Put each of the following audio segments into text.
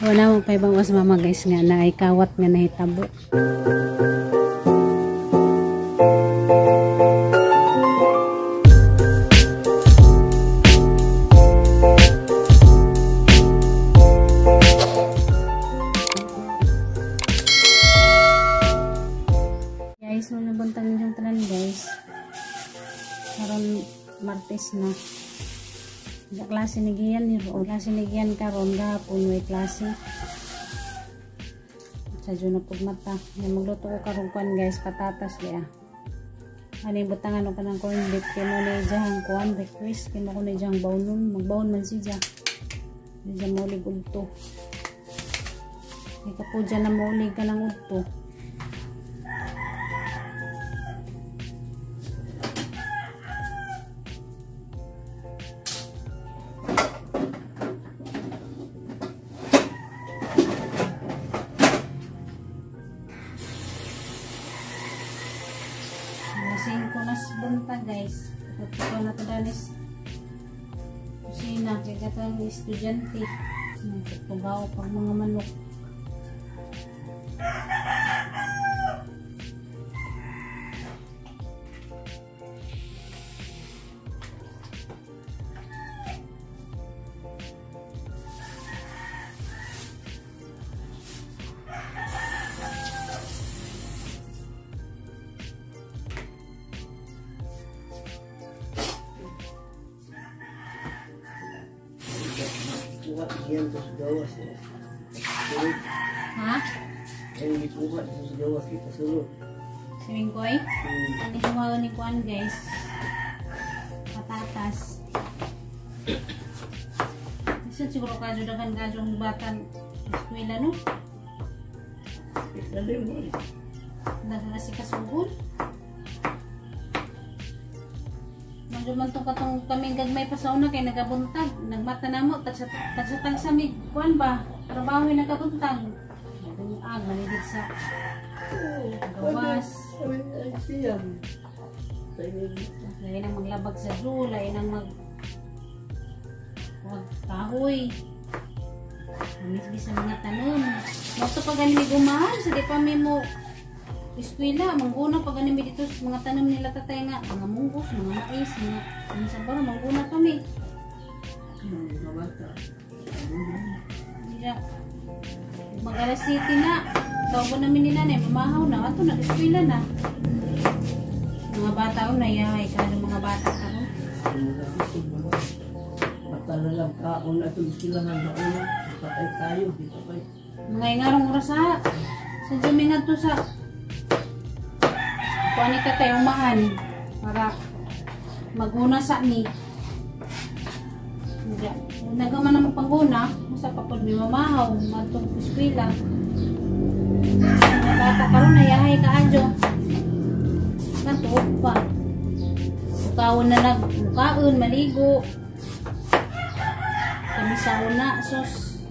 Wala mo pa ibang was mama guys nga na ay kawat nga nahitabo. Guys, mo nabuntang ninyong tanan guys. Karon Martes na. Sa klase ni Gian ni o klase ni Gian karon gahapon may klase. Sa jud na pud mata. Nga magluto ko karon kuan guys, patatas kaya. Ani butangan ko kanang corn beef kay mo ni jahang kuan request kay mo ko ni jahang bawnon, magbawon man siya. Ni jang maulig udto. Ika po dyan na maulig ka ng udto. Kasi ko nas bunta guys. Ito na ito danis kusina. Kaya ito ang estudyante. Nagtugaw pag mga manok. Yan sa gawas. Ha? Yan gikuha sa gawas kita sulod. Simingkoy? Ano humawa ni Kuan guys? Patatas. Isa siguro kadyo dagan kadyong batan eskwela no? Dali mo. Dagan na si kasugod. Duman to katong kaming gagmay pa sa una kay nagabuntag, nagmata namo tagsatag sa mig kuan ba trabaho ni nagabuntag. Ag manigid sa gawas. Ay siyam. Lain ang maglabag sa dul, lain ang kahoy. Amis-bis sa mga tanom. Moto pa ganin gumahal sa di pa mo eskwela, mangguna pag ganun dito sa mga tanong nila tatay nga, mga munggos, mga mais, mga sabara, mangguna kami. Mga bata. Mag-alas city na, tawag namin ni nanay, mamahaw na, ato na, eskwela na. Mga bata o na, yahay ka ng mga bata ka no? Bata na lang kaon na ito sila nga nauna. Patay tayo, dito pa. Mga ingarong oras ha, sa jamingan to sa kuha ni tatay umahan para maguna sa ni nagaman naman pangguna sa papod ni mamahaw matong eskwela mga bata karon nayahay ka adyo natuog pa ukawon na nagmukaon maligo kami sa una sus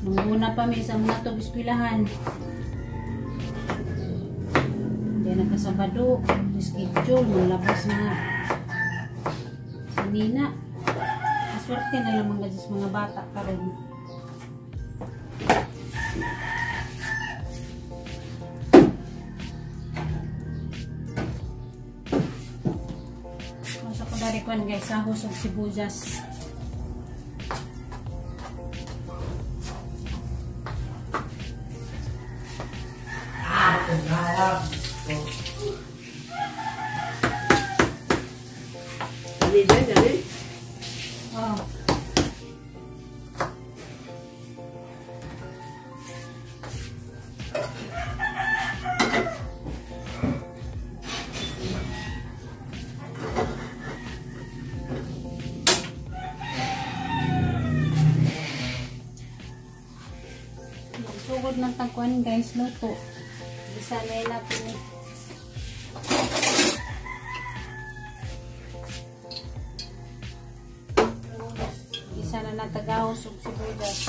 mangguna pa may sa mga tog eskwelahan. Nagkasabado, schedule, malabas na sa nina. Maswerte na lang mga mga bata karon. Masa ko dari kuan guys, sahos og sibuyas. Dali. Oh. Sugod ng tagkuan guys, luto. Isa na natin eh. Isa na natagahos og sibuyas.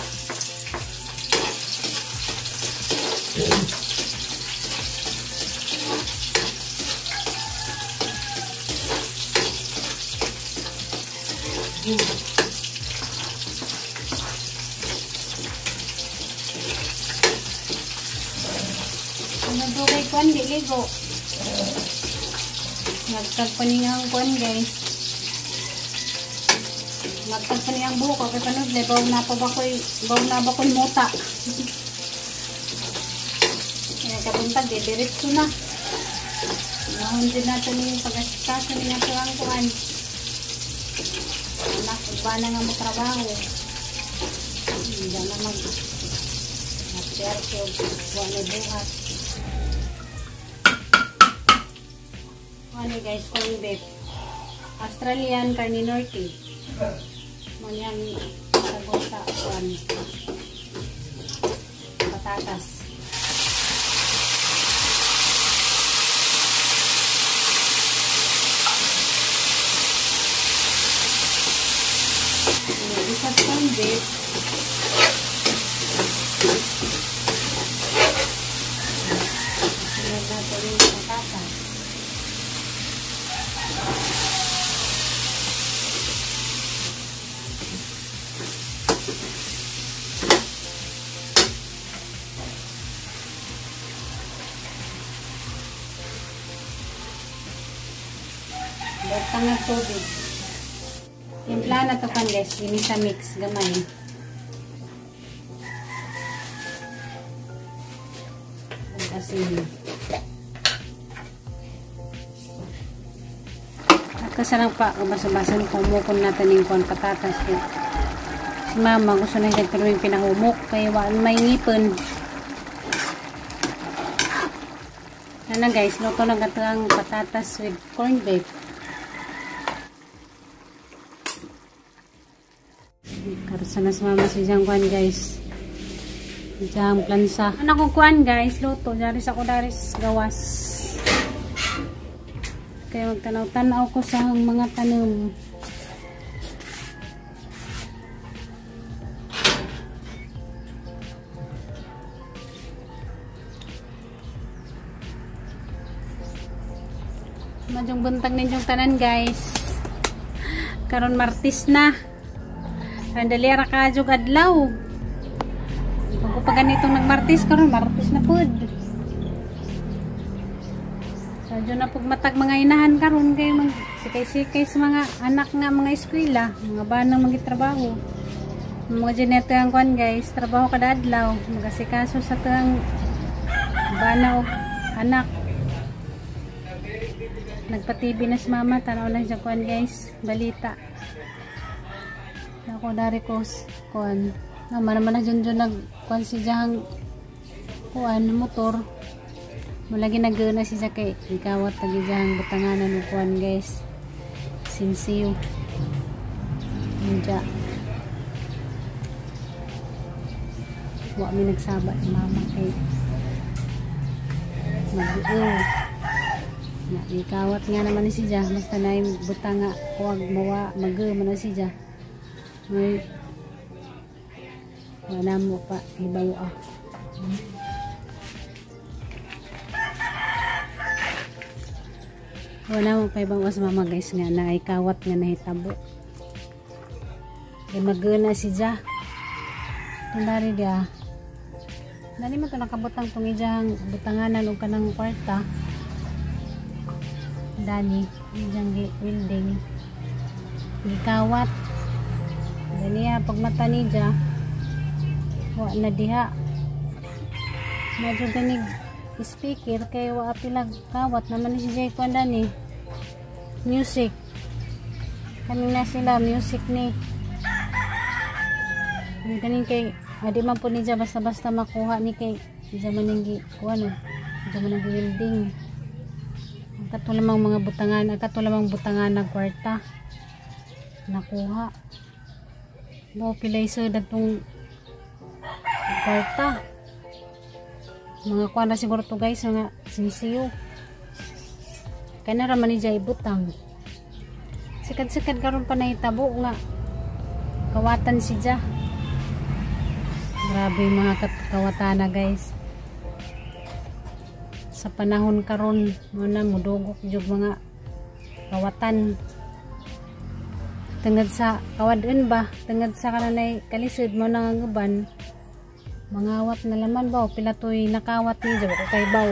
dugay kuan di ligo. Nagtagpaningang kuan guys. Nagtagpaningang buhok kay panud le baw na ba koy muta. Kaya kabuntag di diretso na. Nahon din natin yung pag-asikaso niya sa ang kuan. Anak, iba na nga mo trabaho. Hindi na mag-apiyar ko kuan na buhat. Ano guys, corned beef. Australian Carne Norte. Manyang sagot sa kuan. Patatas. Isa corned beef. Sunod natin yung patatas. Basta nga tubig. Timpla na to kan guys. Ini sa mix gamay. Asin. At kasarang pa basa-basan kumukon natin yung kuwan patatas. Si mama gusto na yung pero yung pinahumok. Kaya waan may ngipin. Ano guys, luto na gato ang patatas with corned beef. Karusa na sa mama si Jang kuan guys. Jang plansa. Ano ko kuan guys, luto. Dari sa ko daris gawas. Kaya magtanaw-tanaw ko sa mga tanom. Madyong buntag ninyong tanan guys. Karon Martis na. Randali ra ka jug adlaw. Kung pa ganitong nagmartis karon Martis na pud. Sadyo na pug matag mga inahan karon kay mag sikay-sikay sa mga anak nga mga eskwela, mga banang magitrabaho. Mga jeneto ang kuan guys, trabaho kada adlaw, magasikaso sa tang bana og anak. Nagpa-TV na si mama, tanaw lang siya kuan guys, balita. Ako dari ko kuan. Naman na dyan nag-kuan si Jang kuan motor. Malagi nag-na si Jang kay ikawat lagi Jang butanganan ng kuan guys. Sinsiyo. Hindi. Wa mi nagsaba si mama kay mag-uw. Ikawat nga naman ni si Jang. Basta na yung butanga kuwag mawa mag-uw man na si Jang. May wala mo pa ibaw wala mo pa ibaw sa mama guys nga na ay kawat nga nahitabo kaya mag-una si Ja tundari dia dali mo ito nakabutang itong ijang butanganan o kanang kwarta dali ijang building gikawat ganiya pag mata ni Ja wa na diha medyo ganig speaker kay wa pilag kawat naman ni si Jay kuan dani music kami na sila music ni ganing kay adi man po ni Ja basta-basta makuha ni kay Diya maninggi kuan Diya maninggi building ang katulamang mga butangan ang katulamang butangan ng kwarta nakuha mo pilay sa datong kwarta mga kuan na siguro to guys mga sinsiyo kaya na raman ni Jay butang sikad-sikad karon pa nahitabo nga kawatan si Ja grabe mga kawatana guys sa panahon karon mo na mudugok jud mga kawatan tungod sa kawadun ba tungod sa kananay kalisod mo nangangaban mangawat na laman ba pila toy nakawat ni Jabo kay baw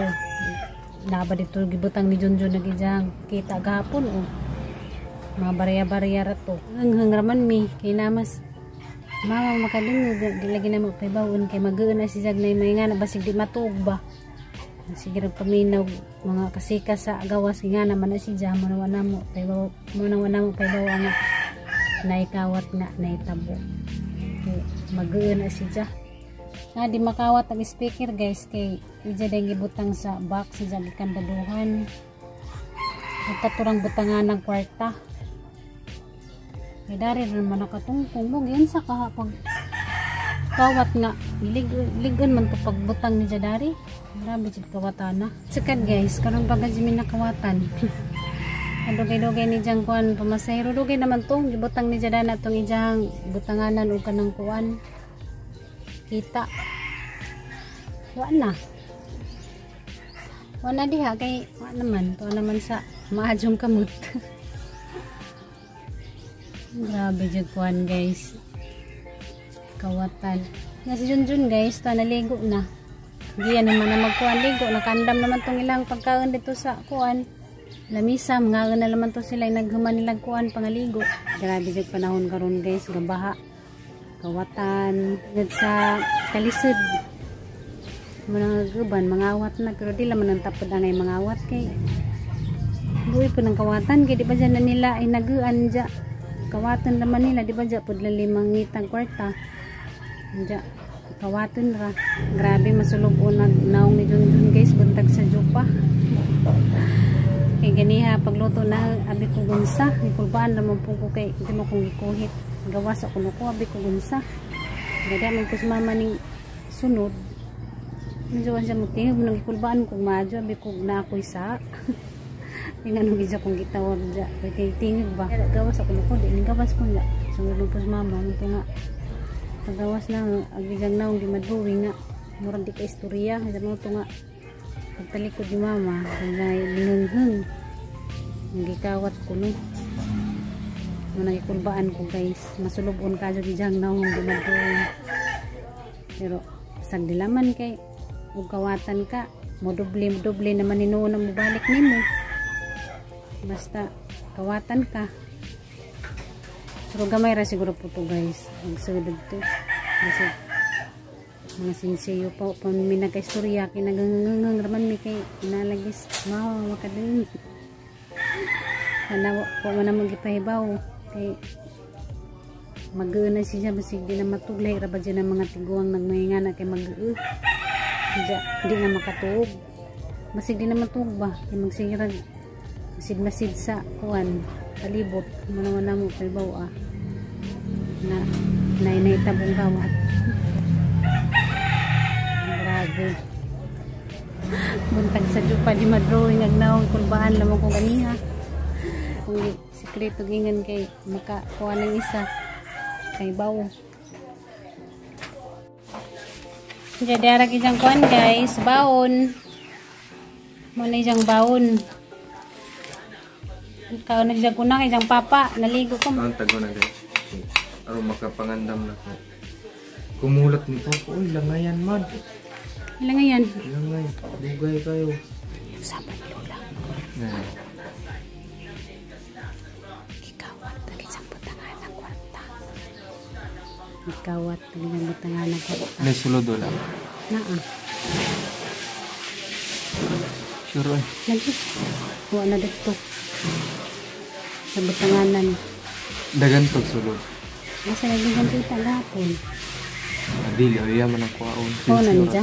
Naba dito gibutang ni Junjun nagijang kita gahapon o. Mga barya-barya rato. Ang raman mi kay namas mama makadung gilagi na magpaybawon kay mag-uun na si Jag na may nga na basig di matug ba. Sige ra paminaw mga kasika sa gawas nga naman na si Jag mo na mo paybaw mo na mo paybaw nga naikawat nga naitabo. Okay, mag-uun na si Jag. Nga di makawat ang speaker guys kay ija dang gibutang sa box si Jag ikan daduhan. At katurang butangan ng kwarta. Kay dari naman nakatungkong mo yan sa kahapag kawat nga ligan man to pagbutang ni Jadari. Grabe jud kawatana. Sakad guys, karon bagay mi nakawatan. Dugay-dugay ni jang kuan pamasayro dugay naman tong gibutang ni Jadana tong ijang butanganan og kanang kuan. Kita. Wa na. Wa na diha kay wa naman to naman sa maadjong kamot. Grabe jud kuan guys. Kawatan. Na si Junjun guys, ta naligo na. Diyan naman na magkuan ligo, nakandam naman tong ilang pagkaon dito sa kuan. Lamisa, mga na naman to sila naghuman nilang kuan pangaligo. Grabe jud panahon karon guys, gabaha. Kawatan jud sa kalisod. Mga guban, mangawat na pero di laman ang tapod angay mangawat kay buhay po ng kawatan kay di ba dyan na nila ay naguan dyan. Kawatan naman nila, di ba dyan po limang ngitang kwarta dyan, kawatan ra. Grabe masulog o naong ni Junjun guys, buntag sa jupa kay ganiha pagluto na abi ko gunsa ikulbaan naman po ko kay hindi mo kong ikuhit gawas ako nuko abi ko gunsa gada man ko sumama ning sunod medyo siya magtingog nang ikulbaan kong madyo abi ko na ako'y sa Ingano gisa kong gitawag dya. Kaya tingig ba? Gawas ako nuko. Di gawas ko nga. Sunod po sa mama. Ito nga. Pagawas na. Agbijang naong di madruwi nga. Murang di ka istorya. Kaya mo ito nga. Pagtalikod di mama. Kaya linungheng. Ang gikawat ko no. Manang ikulbaan ko guys. Masulubon ka dyan bijang naong di madruwi. Pero sagdilaman kay. Huwag kawatan ka. Mo doble naman ninuon mo balik nimo. Basta kawatan ka. Pero gamay ra siguro po to guys. Ang sudod to. Kasi mga sinsiyo pa pamimina ka istorya. Kinagangangang raman mi kay inalagis. Mawa makadun. Sana po man na magipahibaw. Kay mag-uuna siya. Basig di na matuglay. Raba dyan ang mga tiguang nagmahinga na kay mag-u. Di na makatuog. Basig di na matug ba. Kay magsirag. Masid sa kuwan palibot mana mo palbaw na naitabong gawat. Grabe buntag sa jupa di madrawing agnaong kulbaan lamang ko ganiha kung sikreto gingan kay makakuha ng isa kay baw. Jadi ara kijang kuan guys baon muna isang baon. Ikaw na siya kuna kay jang papa naligo ko. Ang tago na guys. Aron makapangandam na ko. Kumulat ni Papa. Uy, langayan man. Langayan. Langay. Dugay kayo. Sabat lola. Nah. Ikawat lagi sa butangan ng kwarta. Ikawat lagi sa butangan ng kwarta. May sulod wala. Naa. Sure oy. Lagi. Huwag na dito. Sa butanganan. Dagan pag sulod. Nasa nagiging kita gapon. Dili, ayaman ang kuwaon. Oo na niya.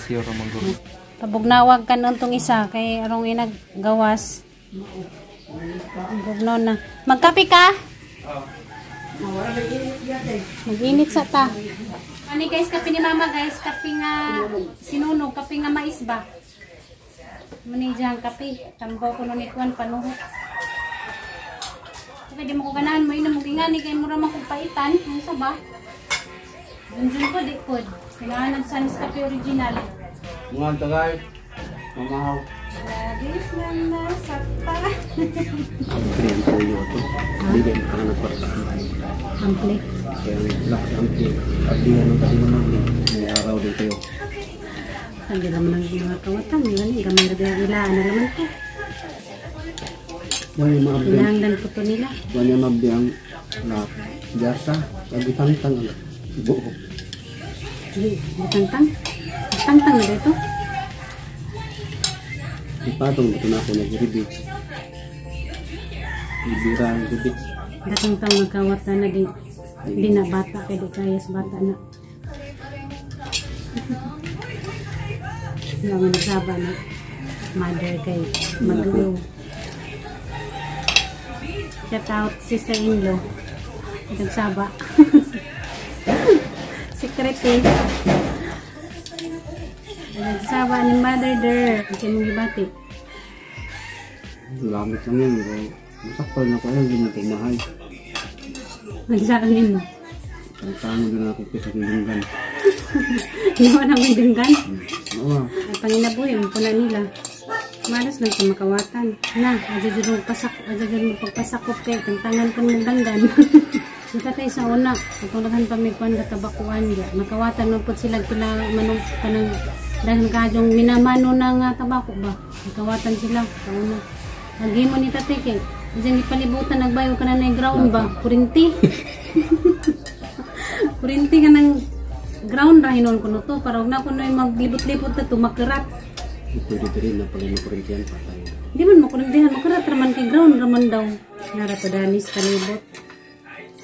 Siyo ra maguro. Pabugnawag ka ng itong isa kay arong inaggawas. Bugno na. Magkapi ka? Mag-init sa ta. Ano guys, kapi ni mama guys. Kapi nga sinunog. Kapi nga mais ba? Mani dyan kapi. Tambaw ko nun ikuan panuhot. Kaya di mo ko ganahan mo. Ina mo gingani kay mura makupaitan. Ano sa ba? Junjun ko di ko. Kailangan sa Nescafe original. Mga tagay. Mamahaw. Labis na nasakta. Ampli ang tuyo ito. Bigyan ka na nagpapakain. Ampli. Kaya lakas ampli. At di ano tayo naman. May araw din kayo. kawatan, di naman ang mga kawatan, gani gamay ra gyud ilaan na naman to. Wala maabiyang. Hinahanglan ko to nila. Wala maabiyang na jasa. Pagitang-tang. Buo. Tangtang. Tangtang na dito. Ipatong dito na ako nag-ribit. Ibira ang ribit. Datang taong nagkawat na naging di na bata kay di kaya sa bata na. Yung nagsaba na mother kay magulo. Shout out sister-in-law. Nagsaba. Secret eh. Nagsaba ni mother der. Ito mong gibati. Gamit lang yan. Masakpal na ko yan. Hindi mo pagmahay. Nagsaanin mo. Tango din ako sa kilinggan. Nawa na may dinggan. Oo. Ay panginabuhi mo puna nila. Malas lang sa makawatan. Na, adjadjad mo pagpasakop kayo. Tantangan ko ng danggan. Kita tayo sa una. Pagkulaghan pa may kuhan katabakuan. Makawatan mo po sila pinamanong kanang dahil kadyong minamano ng tabako ba. Makawatan sila. Sa una. Lagi mo ni tatay kay. Diyan ipalibutan nagbayo ka na na ground ba. Kurinti. Kurinti ka ng ground rahinon ko no to. Para huwag na ko na maglibot-libot na to makirat. Pwede rin na pala makurintiyan patay. Di man makurintihan makirat raman kay ground raman daw. Narapadanis kalibot.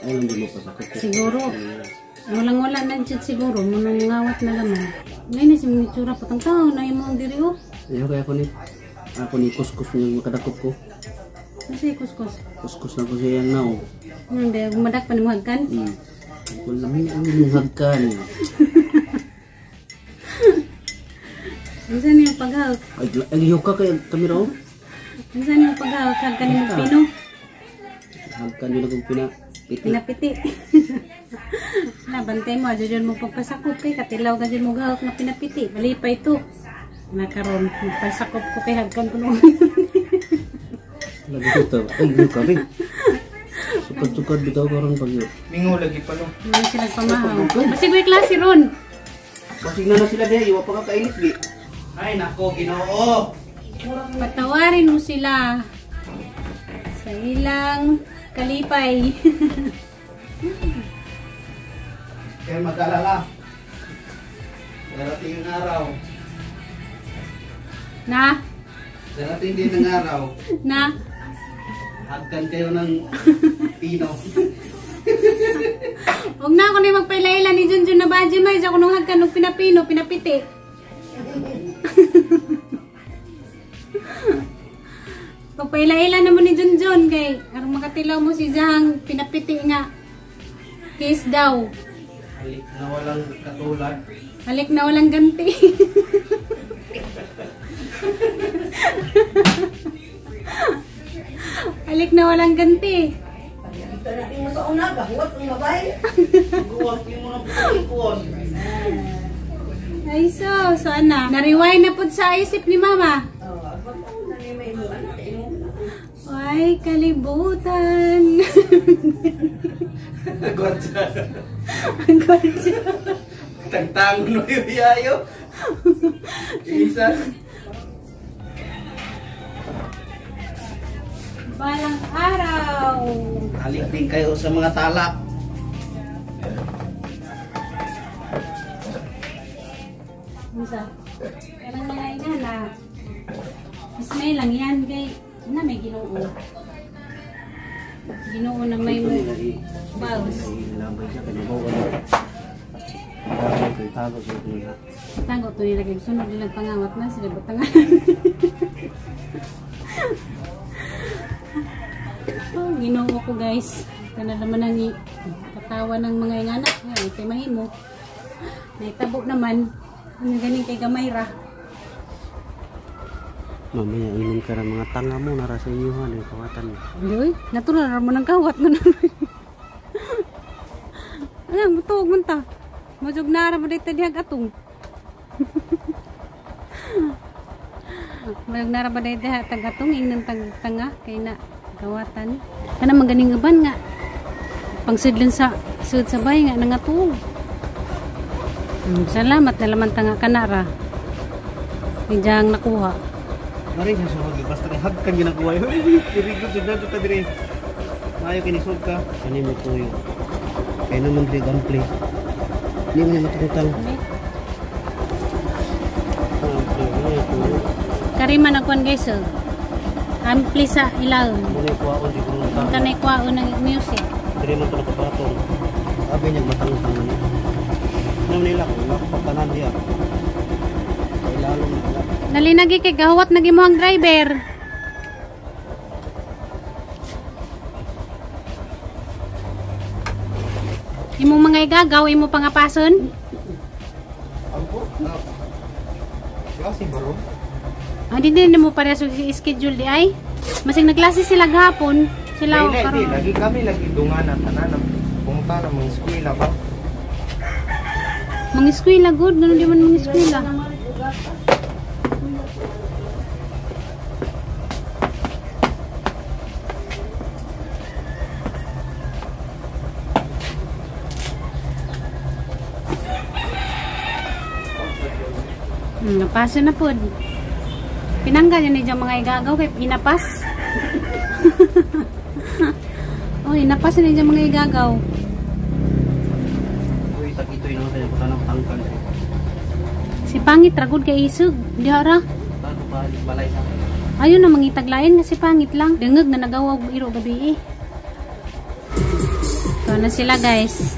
Ay, hindi mo pasakit. Siguro. Walang-wala na dyan siguro. Munang ngawat na naman. Ngayon na si Minitsura patang tao na yung mga diri o. Ayaw kaya ako ni kuskus niya makadakop ko. Kasi kuskus. Kuskus na ko siya yan na o. Hindi, gumadak pa ni Muhagkan. Kung namin ang lumihagkan. Minsan yung paghawak. Ay, liyo ka kaya kamera o. Minsan yung paghawak. Hagkan ni Magpino. Hagkan yun akong pinapiti. Pinapiti. Nabantay mo. Adyo mo pagpasakop kay. Katilaw ka dyan mo gawak na pinapiti. Malipay ito. Nakaroon. Pagpasakop ko kay Hagkan ko nung. Lagi ko ito. Ay, liyo ka rin. Sukad-sukad bitaw ka rin pag-iyo. Mingo lagi pa no. Hindi sila pamahaw. Masig may klase ron. Pasig na sila dahil. Iwa pa ka kainis, di. Ay, nako, Ginoo. Patawarin mo sila sa ilang kalipay. Kaya mag-alala. Darating ang araw. Na? Darating din ang araw. Na? Hagkan kayo ng pino. Huwag na ako na magpailaila ni Junjun na badyo may. Ako nung hagkan nung pinapino, pinapiti. Pagpailaila naman ni Junjun kay arong makatilaw mo si Jang pinapiti nga. Kiss daw. Halik na walang katulad. Halik na walang ganti. Halik na walang ganti. Darating mo sa unaga, huwag mong mabay. Huwag mo na pagkikuon. Ay so ana. Na-rewind na po sa isip ni Mama. Ay, kalibutan. Gwardiya. Gwardiya. Tagtangon mo yung yayo. Isa. Balang araw. Halik din kayo sa mga tala. Musa. Kailang mga ina na. Ismay lang yan kay na may Ginoo. Ginoo na may bawas. Labay siya kaya mabawa na. Bagay ko itago sa ito nila. Tango to nila kay sunod nilang pangawat na sila batangan. Oh, Ginoo ko guys. Ito na naman ang katawa ng mga ingana. Ay, kay mahimo. Naitabo naman. Ano ganing kay Gamayra. Mamaya inom ka ng mga tanga mo nara sa inyo ha, yung kawatan mo. Uy, natural naman ang kawat mo naman. Ayan, butuog man ta. Masog na araw mo dito dihag atong. Masog na araw mo dito dihag atong, inang tanga, kay na kawatan. Kana maganing uban nga. Pangsidlan sa sud sabay nga nangatong. Salamat na laman tanga kanara. Dijang nakuha. Mari sa sunod basta kay hagkan ginagawa yun. Diri gud jud na ta dire. Mayo kinisod ka. Kani mo tuyo. Kaya naman diri gameplay. Hindi mo matututang. Karima nagkuhan guys. Ampli sa ilaw. Muna kuwaon di kuno ta. Kanay kwaon ng music. Diri man to nakapatong. Sabi niya matang-tang niya. Nam nila ko pagtanan diya. Kay lalo na. Dali nagi kay gahawat nagi mo ang driver. Imo mga igagaw, imo pangapason? Ako? Klase ba ron? Hindi na mo pareha sa schedule di ay. Masing naglase sila gahapon. Sila Hindi, karon. lagi kami lagi dungan at tanan. Pumunta na mga eskwela ba? Mga eskwela good, ganun di man mga eskwela. Napaso na po. Pinanggal yun yung mga igagaw kay inapas. Oh, inapas na yung mga igagaw. Uy, takito yun ako tayo tanang tangkan. Si pangit ragod kay isog. Di hara. Tato pa balay sa akin. Ayun na mangitaglayan kasi pangit lang. Dengeg na nagawag iro gabi eh. So na sila guys.